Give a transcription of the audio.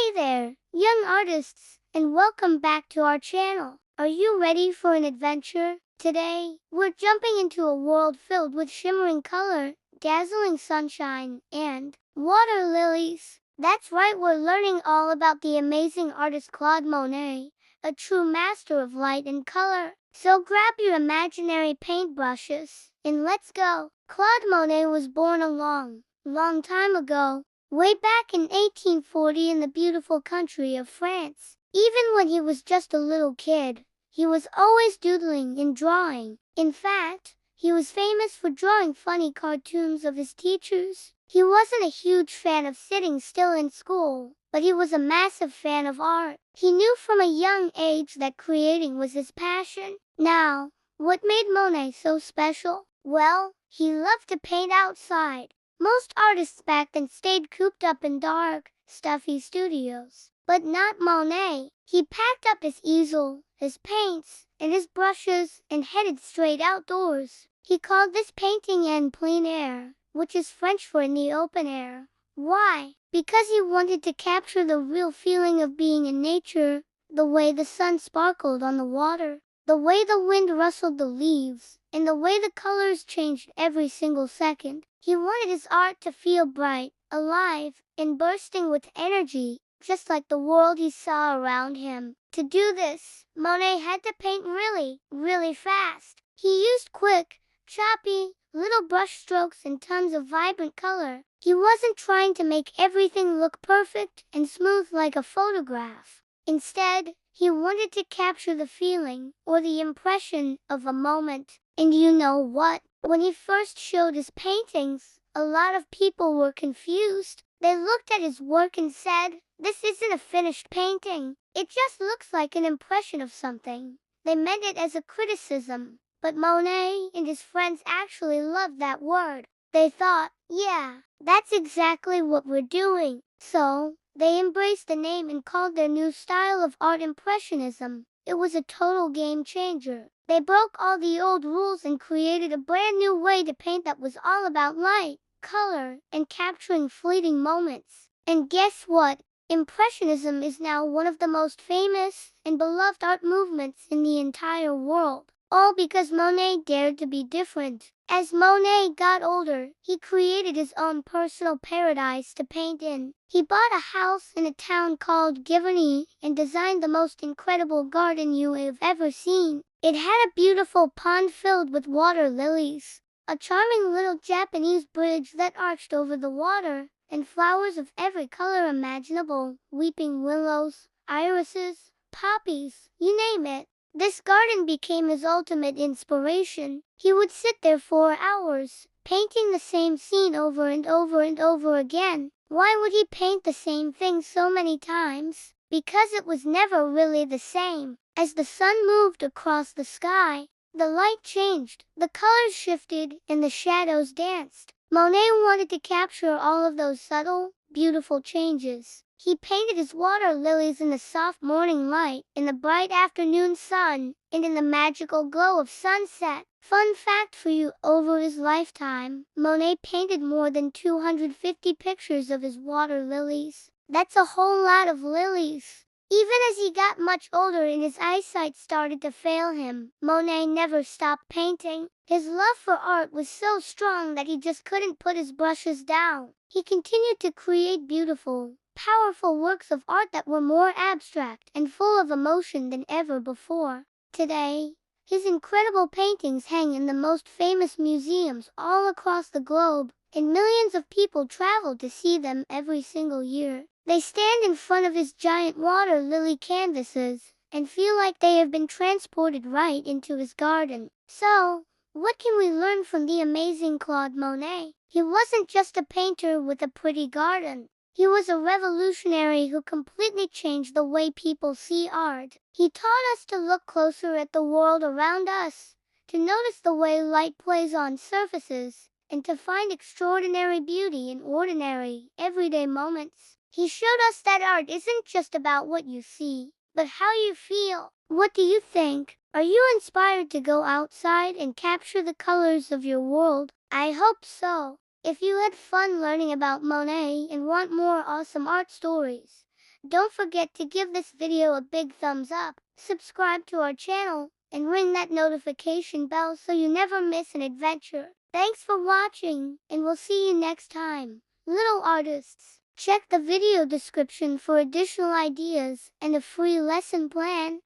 Hey there, young artists, and welcome back to our channel. Are you ready for an adventure? Today, we're jumping into a world filled with shimmering color, dazzling sunshine, and water lilies. That's right, we're learning all about the amazing artist Claude Monet, a true master of light and color. So grab your imaginary paintbrushes, and let's go. Claude Monet was born a long time ago, way back in 1840 in the beautiful country of France. Even when he was just a little kid, he was always doodling and drawing. In fact, he was famous for drawing funny cartoons of his teachers. He wasn't a huge fan of sitting still in school, but he was a massive fan of art. He knew from a young age that creating was his passion. Now, what made Monet so special? Well, he loved to paint outside. Most artists back then stayed cooped up in dark, stuffy studios. But not Monet. He packed up his easel, his paints, and his brushes, and headed straight outdoors. He called this painting en plein air, which is French for in the open air. Why? Because he wanted to capture the real feeling of being in nature, the way the sun sparkled on the water, the way the wind rustled the leaves, and the way the colors changed every single second. He wanted his art to feel bright, alive, and bursting with energy, just like the world he saw around him. To do this, Monet had to paint really fast. He used quick, choppy, little brushstrokes and tons of vibrant color. He wasn't trying to make everything look perfect and smooth like a photograph. Instead, he wanted to capture the feeling, or the impression, of a moment. And you know what? When he first showed his paintings, a lot of people were confused. They looked at his work and said, "This isn't a finished painting. It just looks like an impression of something." They meant it as a criticism, but Monet and his friends actually loved that word. They thought, yeah, that's exactly what we're doing. So, they embraced the name and called their new style of art Impressionism. It was a total game changer. They broke all the old rules and created a brand new way to paint that was all about light, color, and capturing fleeting moments. And guess what? Impressionism is now one of the most famous and beloved art movements in the entire world. All because Monet dared to be different. As Monet got older, he created his own personal paradise to paint in. He bought a house in a town called Giverny and designed the most incredible garden you have ever seen. It had a beautiful pond filled with water lilies, a charming little Japanese bridge that arched over the water, and flowers of every color imaginable, weeping willows, irises, poppies, you name it. This garden became his ultimate inspiration. He would sit there for hours, painting the same scene over and over again. Why would he paint the same thing so many times? Because it was never really the same. As the sun moved across the sky, the light changed, the colors shifted, and the shadows danced. Monet wanted to capture all of those subtle, beautiful changes. He painted his water lilies in the soft morning light, in the bright afternoon sun, and in the magical glow of sunset. Fun fact for you, over his lifetime, Monet painted more than 250 pictures of his water lilies. That's a whole lot of lilies. Even as he got much older and his eyesight started to fail him, Monet never stopped painting. His love for art was so strong that he just couldn't put his brushes down. He continued to create beautiful, powerful works of art that were more abstract and full of emotion than ever before. Today, his incredible paintings hang in the most famous museums all across the globe, and millions of people travel to see them every single year. They stand in front of his giant water lily canvases and feel like they have been transported right into his garden. So, what can we learn from the amazing Claude Monet? He wasn't just a painter with a pretty garden. He was a revolutionary who completely changed the way people see art. He taught us to look closer at the world around us, to notice the way light plays on surfaces, and to find extraordinary beauty in ordinary, everyday moments. He showed us that art isn't just about what you see, but how you feel. What do you think? Are you inspired to go outside and capture the colors of your world? I hope so. If you had fun learning about Monet and want more awesome art stories, Don't forget to give this video a big thumbs up, subscribe to our channel, and ring that notification bell so you never miss an adventure. Thanks for watching, and we'll see you next time. Little artists, check the video description for additional ideas and a free lesson plan.